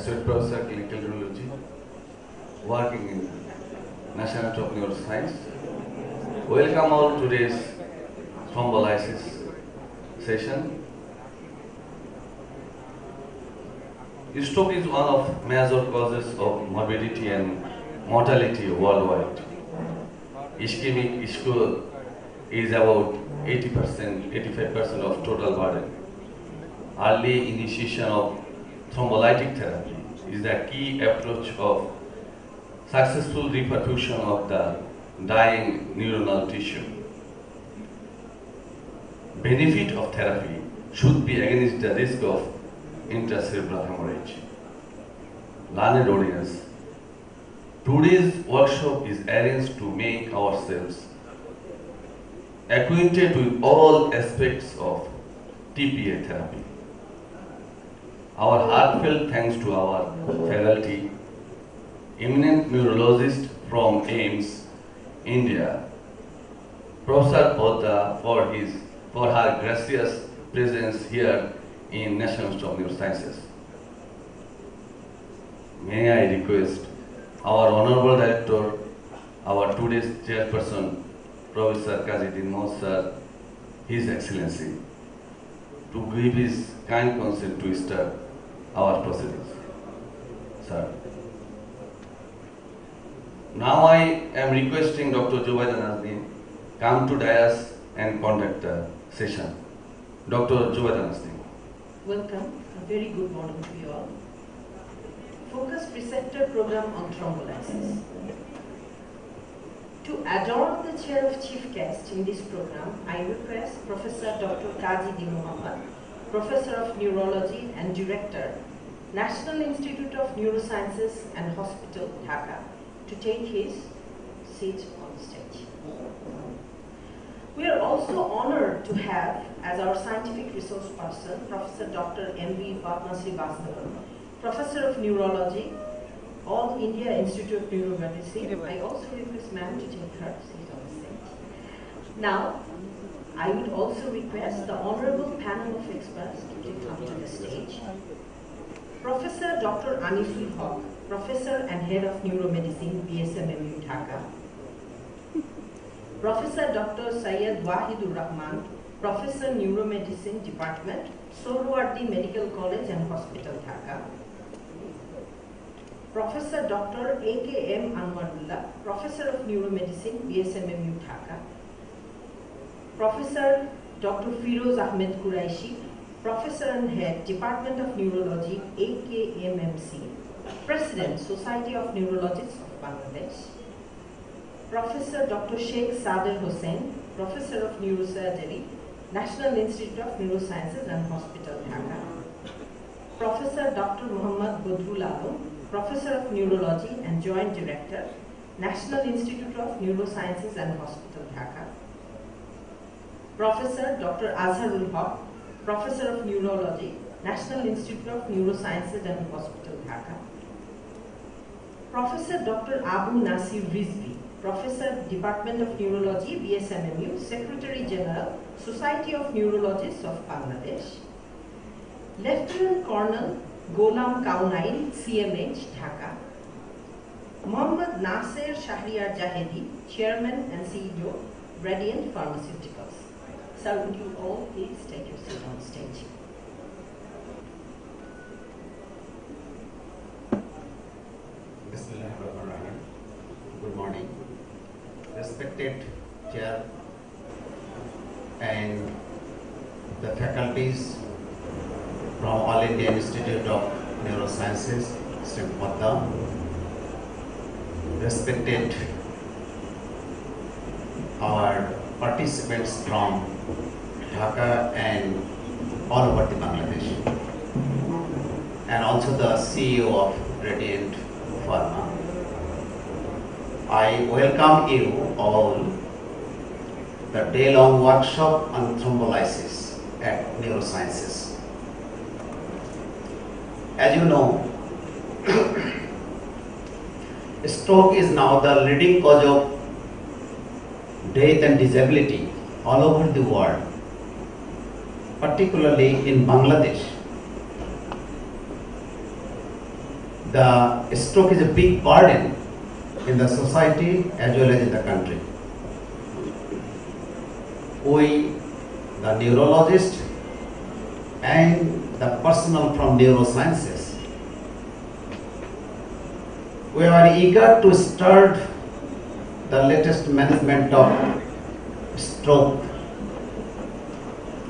Associate Professor Clinical Neurology, working in National Institute of Neuroscience. Welcome all to today's thrombolysis session. Stroke is one of major causes of morbidity and mortality worldwide. Ischemic stroke is about 80%, 85% of total burden. Early initiation of thrombolytic therapy is the key approach of successful reperfusion of the dying neuronal tissue. Benefit of therapy should be against the risk of intracerebral hemorrhage. Learned audience, today's workshop is arranged to make ourselves acquainted with all aspects of TPA therapy. Our heartfelt thanks to our faculty, eminent neurologist from AIMS, India, Professor Bodda for her gracious presence here in National Institute of Neurosciences. May I request our Honorable Director, our today's chairperson, Professor Kazi Sir, His Excellency, to give his kind consent to start our proceedings. Sir. Now I am requesting Dr. Zubaida Nazneen come to dais and conduct the session. Dr. Zubaida Nazneen. Welcome. A very good morning to you all. Focus Preceptor Program on Thrombolysis. To adorn the chair of Chief Guest in this program, I request Professor Dr. Kazi Muhammad, Professor of Neurology and Director, National Institute of Neurosciences and Hospital, Dhaka, to take his seat on the stage. We are also honored to have as our scientific resource person, Professor Dr. M.V. Padmasri Basdevan, Professor of Neurology, All India Institute of Neuromedicine. I also request ma'am to take her seat on the stage. Now, I would also request the honorable panel of experts to come to the stage. Professor Dr. Anisul Haq, Professor and Head of Neuromedicine, BSMMU, Dhaka. Professor Dr. Syed Wahidur Rahman, Professor Neuromedicine Department, Sohrawardi Medical College and Hospital, Dhaka. Professor Dr. A.K.M. Anwarullah, Professor of Neuromedicine, BSMMU, Dhaka. Professor Dr. Firoz Ahmed Quraishi, Professor and Head, Department of Neurology, AKMMC, President, Society of Neurologists of Bangladesh. Professor Dr. Sheikh Sader Hossain, Professor of Neurosurgery, National Institute of Neurosciences and Hospital, Dhaka. Professor Dr. Muhammad Badrul Alam, Professor of Neurology and Joint Director, National Institute of Neurosciences and Hospital, Dhaka. Professor Dr. Azharul Haq, Professor of Neurology, National Institute of Neurosciences and Hospital, Dhaka. Professor Dr. Abu Nasir Rizvi, Professor, Department of Neurology, BSMMU, Secretary General, Society of Neurologists of Bangladesh. Lieutenant Colonel Gholam Kaunail, CMH, Dhaka. Mohammad Nasir Shahriar Jahedi, Chairman and CEO, Radiant Pharmaceuticals. Sir, would you all please take your seat on stage? Bismillahirrahmanirrahim. Good morning. Respected Chair and the faculties from All India Institute of Neurosciences, Mr. Bodda. Respected our participants from Dhaka and all over the Bangladesh, and also the CEO of Radiant Pharma. I welcome you all the day-long workshop on thrombolysis at Neurosciences. As you know, stroke is now the leading cause of death and disability all over the world, particularly in Bangladesh. the stroke is a big burden in the society as well as in the country. We, the neurologist and the personnel from neurosciences, we are eager to start the latest management of stroke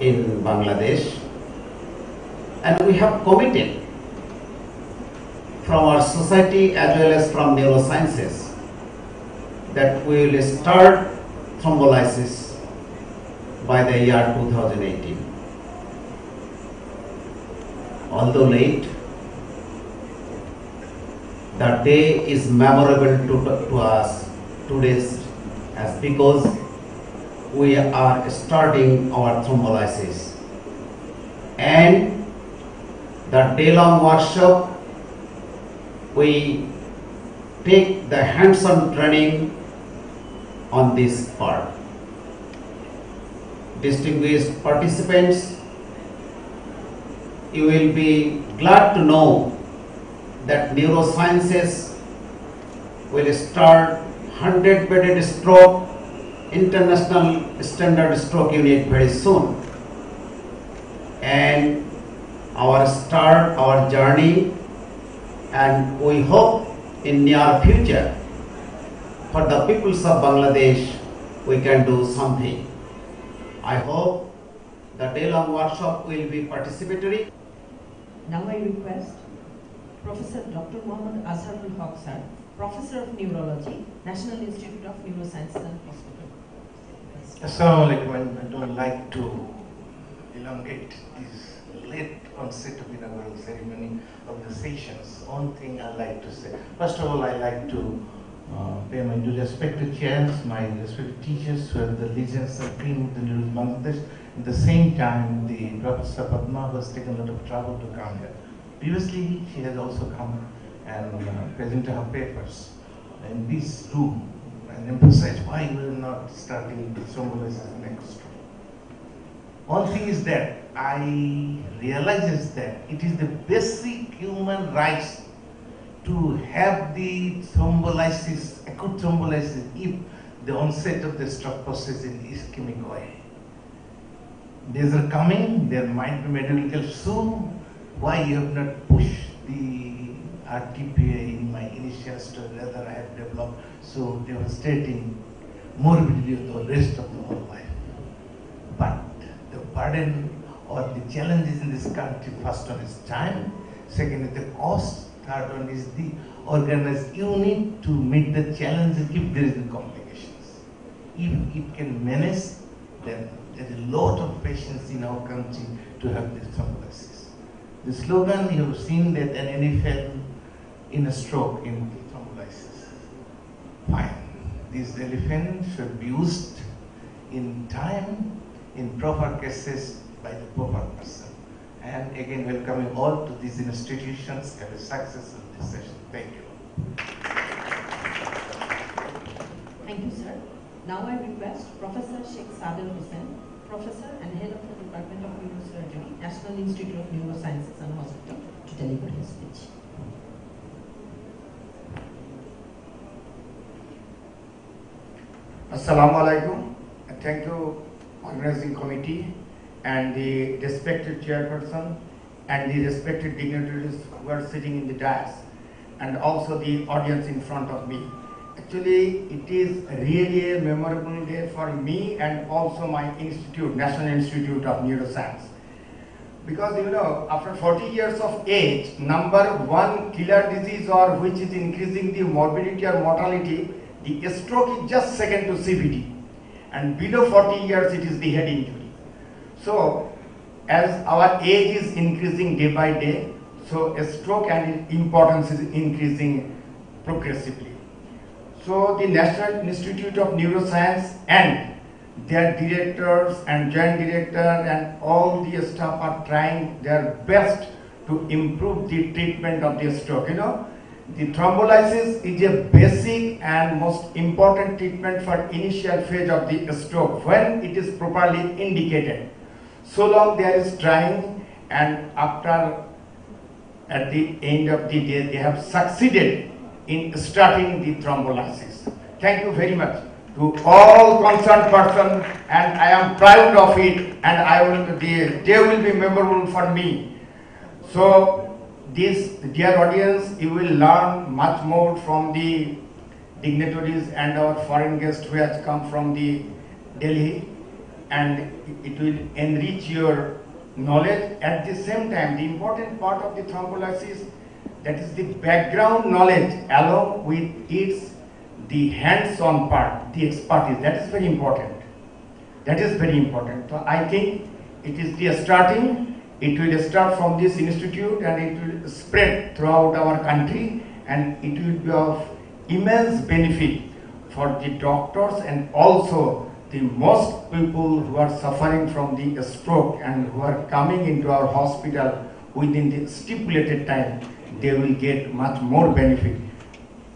in Bangladesh, and we have committed from our society as well as from neurosciences that we will start thrombolysis by the year 2018. Although late, the day is memorable to us today as because we are starting our thrombolysis, and the day-long workshop we take the hands-on training on this part. Distinguished participants, you will be glad to know that neurosciences will start 100-bedded stroke international standard stroke unit very soon, and our journey, and we hope in near future for the peoples of Bangladesh we can do something. I hope the day-long workshop will be participatory. Now I request Professor Dr. Mohammad Azharul Haq sir, Professor of Neurology, National Institute of Neurosciences and Hospital. Assalamu alaikum. I don't like to elongate this late onset of inaugural ceremony of the sessions. One thing I like to say. First of all, I like to pay my due respect to chairs, my respected teachers who are the legends and cream of the Neuro Bangladesh. At the same time, the Professor Padma has taken a lot of trouble to come here. Previously, she has also come and presented her papers in this room and emphasize why we are not starting to symbolize next. One thing is that I realize that it is the basic human rights to have the thrombolysis, acute thrombolysis, if the onset of the stroke process is ischemic way. Days are coming, there might be medical soon. Why you have not pushed the RTPA in my initial story, rather I have developed so devastating morbidity of the rest of the whole life. But the burden or the challenges in this country, first one is time, second is the cost, third one is the organized unit to meet the challenges if there is the complications. If it can manage, then there is a lot of patients in our country to have this thrombolysis. The slogan, you have seen that an NFL in a stroke in thrombolysis. Fine. This elephant should be used in time, in proper cases by the proper person. And again, welcoming all to these institutions. Have a success of this session. Thank you. Thank you, sir. Now I request Professor Sheikh Sadr Hussain, Professor and Head of the Department of Neurosurgery, National Institute of Neurosciences and Hospital, to deliver his speech. Assalamu alaikum. Thank you, organizing committee and the respected chairperson and the respected dignitaries who are sitting in the dais, and also the audience in front of me. Actually, it is really a memorable day for me and also my institute, National Institute of Neuroscience. Because you know, after 40 years of age, number one killer disease or which is increasing the morbidity or mortality, the stroke is just second to CVD. And below 40 years, it is the head injury. So, as our age is increasing day by day, so a stroke and its importance is increasing progressively. So the National Institute of Neuroscience and their directors and joint director and all the staff are trying their best to improve the treatment of the stroke. You know, the thrombolysis is a basic and most important treatment for initial phase of the stroke when it is properly indicated. So long there is trying, and after at the end of the day, they have succeeded in starting the thrombolysis. Thank you very much to all concerned persons, and I am proud of it, and they will be memorable for me. So, this, dear audience, you will learn much more from the dignitaries and our foreign guest who has come from the Delhi, and it will enrich your knowledge. At the same time, the important part of the thrombolysis, that is the background knowledge along with the hands-on part, the expertise. That is very important. That is very important. So I think it is the starting. It will start from this institute and it will spread throughout our country, and it will be of immense benefit for the doctors and also the most people who are suffering from the stroke and who are coming into our hospital within the stipulated time. They will get much more benefit.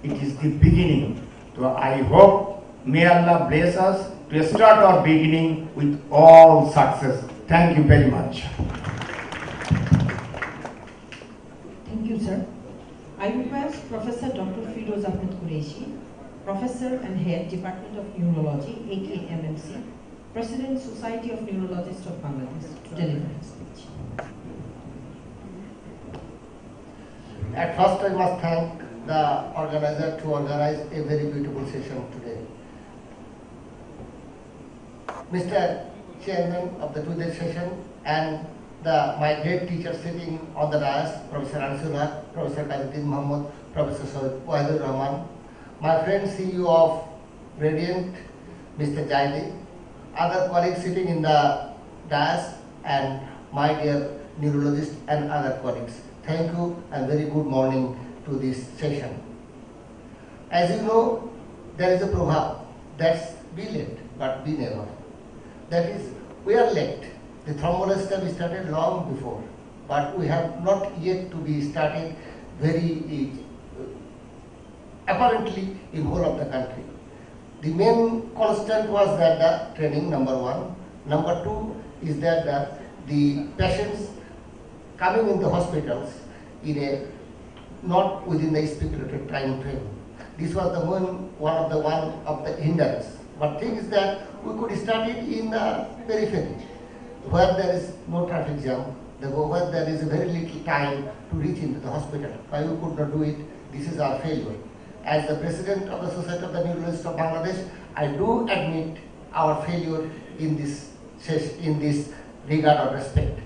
It is the beginning. So I hope, may Allah bless us to start our beginning with all success. Thank you very much. Thank you, sir. I request Professor Dr. Firoz Ahmed Qureshi, Professor and Head, Department of Neurology, AKMMC, President, Society of Neurologists of Bangladesh, to deliver his speech. At first, I must thank the organizer to organize a very beautiful session today. Mr. Chairman of the today's session and my great teachers sitting on the dais, Professor Ansula, Professor Kajuddin Muhammad, Professor Sohaib Wahidul Rahman, my friend CEO of Radiant, Mr. Jaidi, other colleagues sitting in the dais, and my dear neurologists and other colleagues. Thank you and very good morning to this session. As you know, there is a proverb that's be late but be never. That is, we are late. The thrombolysis we started long before, but we have not yet to be started very apparently in whole of the country. The main constant was that the training, number one. Number two is that the patients coming in the hospitals in a not within the stipulated time frame. This was the one of the hindrance. But thing is that we could start it in the periphery, where there is no traffic jam, where there is very little time to reach into the hospital. Why we could not do it? This is our failure. As the President of the Society of the Neurologists of Bangladesh, I do admit our failure in this regard or respect.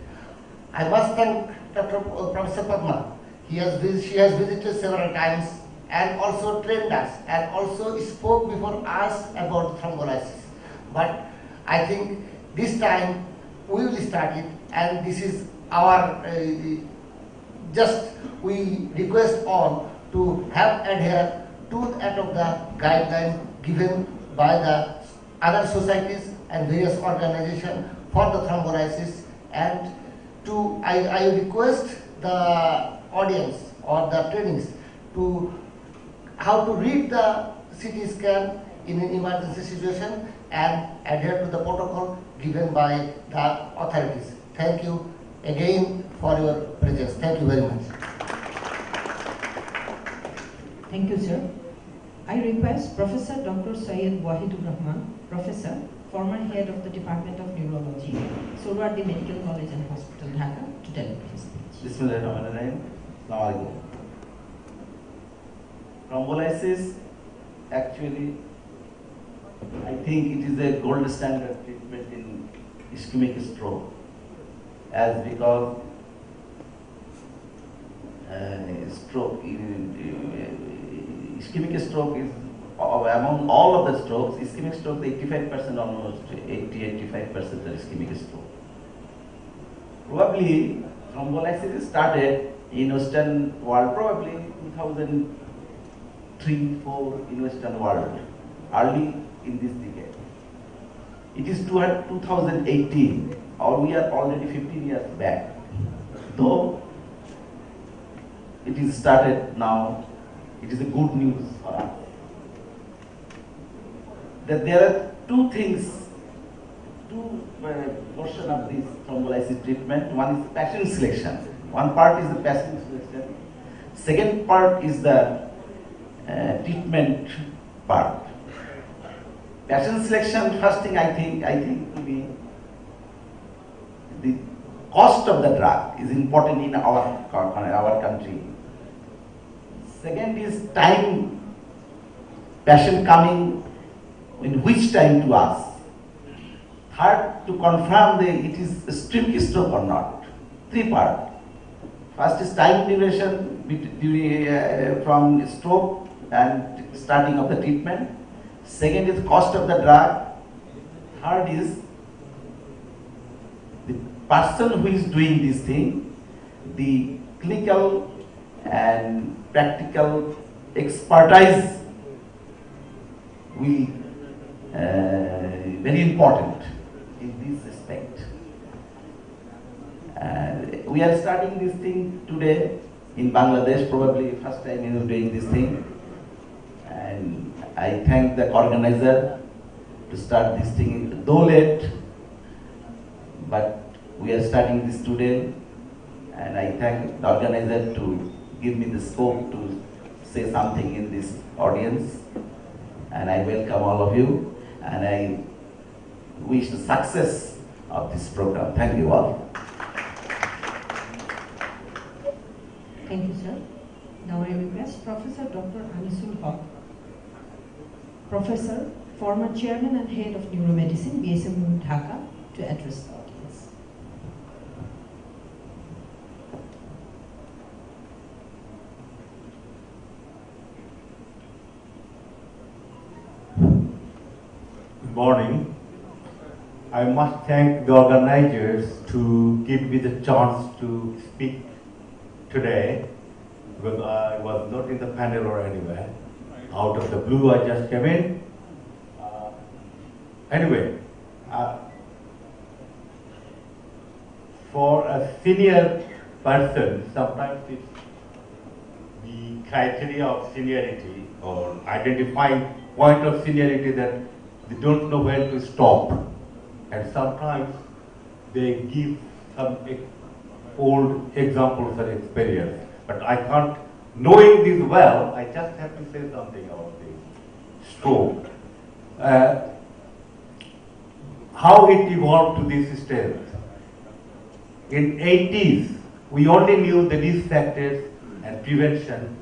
I must thank Professor Padma. She has visited several times and also trained us and also spoke before us about thrombolysis. But I think this time we will start it, and this is our we request all to have adhere to that of the guidelines given by the other societies and various organizations for the thrombolysis, and I request the audience or the trainings to how to read the CT scan in an emergency situation and adhere to the protocol given by the authorities. Thank you again for your presence. Thank you very much. Thank you, sir. I request Professor Dr. Syed Wahidul Rahman, Professor, former Head of the Department of Neurology, Sohrawardi Medical College and Hospital, Dhaka, to deliver his speech. Bismillahirrahmanirrahim. Assalamu alaikum. Thrombolysis, actually, I think it is a gold standard treatment in ischemic stroke, as because ischemic stroke is among all of the strokes. Ischemic stroke, 85%, almost 80-85% are ischemic stroke. Probably thrombolysis started in Western world, probably 2003-4 in Western world, early in this decade. It is 2018, or we are already 15 years back. Though it is started now, it is a good news for us. That there are two portion of this thrombolysis treatment. One is patient selection. One part is the patient selection. Second part is the treatment part. Patient selection, first thing I think will be the cost of the drug is important in our country. Second is time, patient coming in which time to us. Third, to confirm it is ischemic stroke or not. Three parts. First is time duration from stroke and starting of the treatment. Second is cost of the drug. Third is the person who is doing this thing, the clinical and practical expertise will very important in this aspect. We are starting this thing today in Bangladesh, probably first time in doing this thing. And I thank the organizer to start this thing, though late, but we are starting this today. And I thank the organizer to give me the scope to say something in this audience. And I welcome all of you. And I wish the success of this program. Thank you all. Thank you, sir. Now I request Professor Dr. Anisul Haq, Professor, former Chairman and Head of Neuromedicine, BSM Dhaka, to address the audience. Good morning. I must thank the organizers to give me the chance to speak today, because I was not in the panel or anywhere. Out of the blue, I just came in. Anyway, for a senior person, sometimes it's the criteria of seniority or identifying point of seniority that they don't know when to stop. And sometimes they give some old examples and experience. But I can't, knowing this well, I just have to say something about this stroke. How it evolved to this stage. In 80s, we only knew the risk factors and prevention,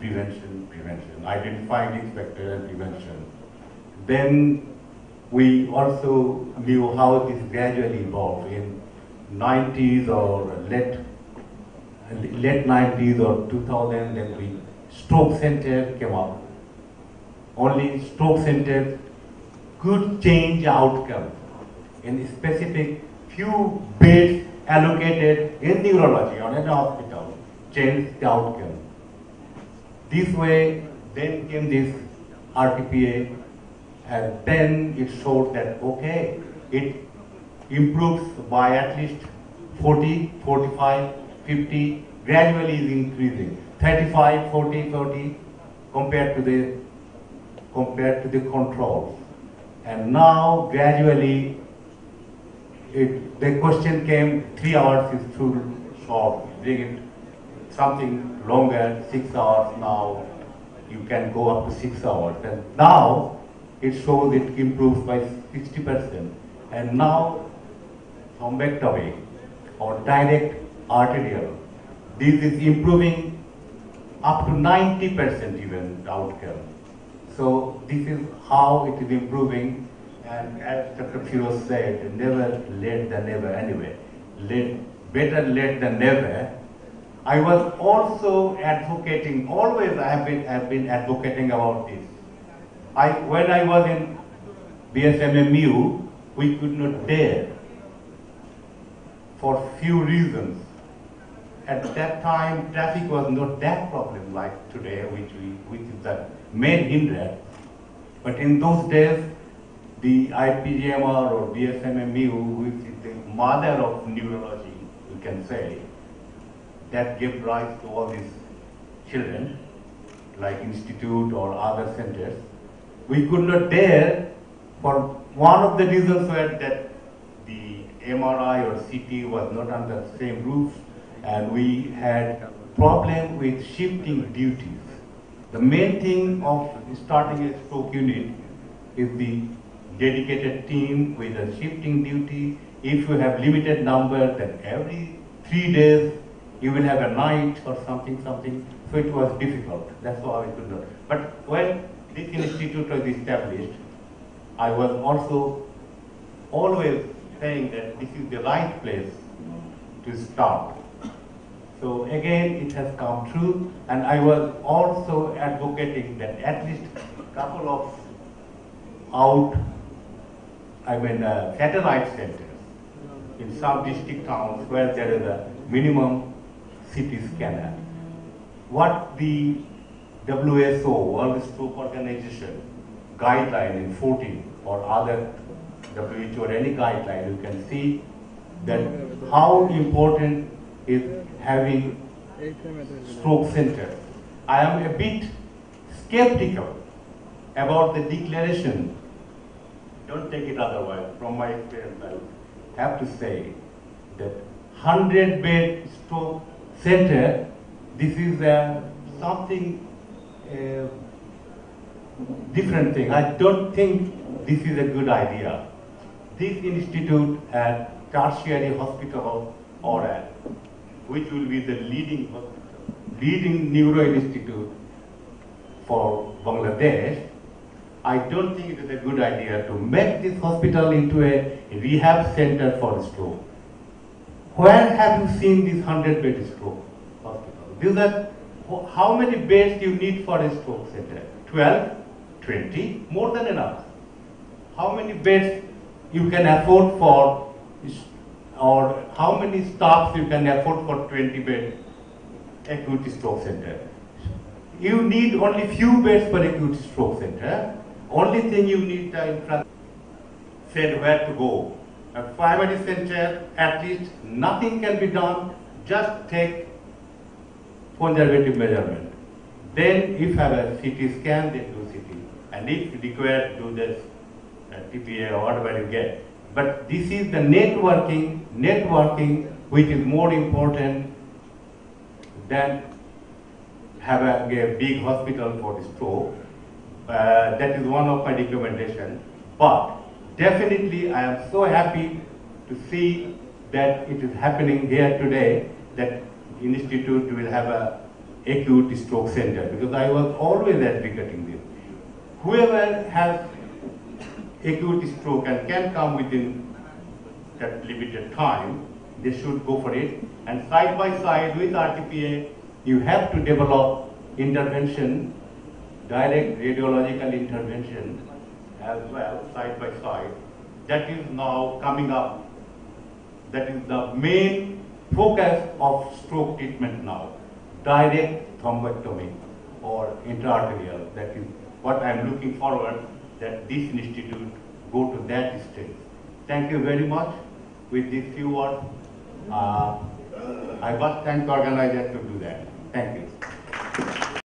identifying risk factors and prevention. Then we also knew how this gradually evolved in 90s or late 90s or 2000. Then the stroke center came up. Only stroke centers could change outcome in specific few beds allocated in neurology or in a hospital, change the outcome. This way, then came this RTPA, and then it showed that, okay, it improves by at least 40, 45, 50, gradually is increasing. 35, 40, 30 compared to the controls. And now gradually the question came, 3 hours is too short, bring it something longer, 6 hours now, you can go up to 6 hours. And now it shows it improves by 60%. And now thrombectomy or direct arterial, this is improving up to 90% even outcome. So this is how it is improving. And as Dr. Firoz said, never late than never anyway. Better late than never. I was also advocating, always I have been advocating about this. When I was in BSMMU, we could not dare for few reasons. At that time, traffic was not that problem like today, which is the main hindrance. But in those days, the IPGMR or BSMMU, which is the mother of neurology, we can say, that gave rise to all these children, like institute or other centers. We could not dare, for one of the reasons were that the MRI or CT was not under the same roof, and we had problem with shifting duties. The main thing of starting a stroke unit is the dedicated team with a shifting duty. If you have limited number, then every 3 days you will have a night or something. So it was difficult. That's how I could do. But when this institute was established, I was also always saying that this is the right place to start. So again, it has come true, and I was also advocating that at least a couple of satellite centers in some district towns where there is a minimum CT scanner. What the WHO, World Stroke Organization, guideline in 14 or other WHO or any guideline, you can see that how important is having stroke centers. I am a bit skeptical about the declaration. Don't take it otherwise. From my experience, I have to say that 100-bed stroke center, this is something different thing. I don't think this is a good idea. This institute at tertiary hospital or which will be the leading neuro institute for Bangladesh, I don't think it is a good idea to make this hospital into a rehab center for stroke. Where have you seen this 100-bed stroke hospital? These are, how many beds you need for a stroke center? 12, 20, more than enough. How many beds you can afford for, or how many staffs you can afford for 20-bed acute stroke center? You need only few beds for acute stroke center. Only thing you need the infrastructure, said where to go. A primary center, at least nothing can be done, just take conservative measurement. Then if you have a CT scan, then do CT. And if required, do this TPA or whatever you get. But this is the networking which is more important than have a big hospital for stroke. That is one of my recommendations. But definitely I am so happy to see that it is happening here today, that institute will have a acute stroke center, because I was always advocating this. Whoever has acute stroke and can come within that limited time, they should go for it. And side by side with RTPA, you have to develop intervention, direct radiological intervention as well, side by side. That is now coming up. That is the main focus of stroke treatment now. Direct thrombectomy or intraarterial. That is what I am looking forward, that this institute go to that stage. Thank you very much. With these few words, I must thank the organizer to do that. Thank you.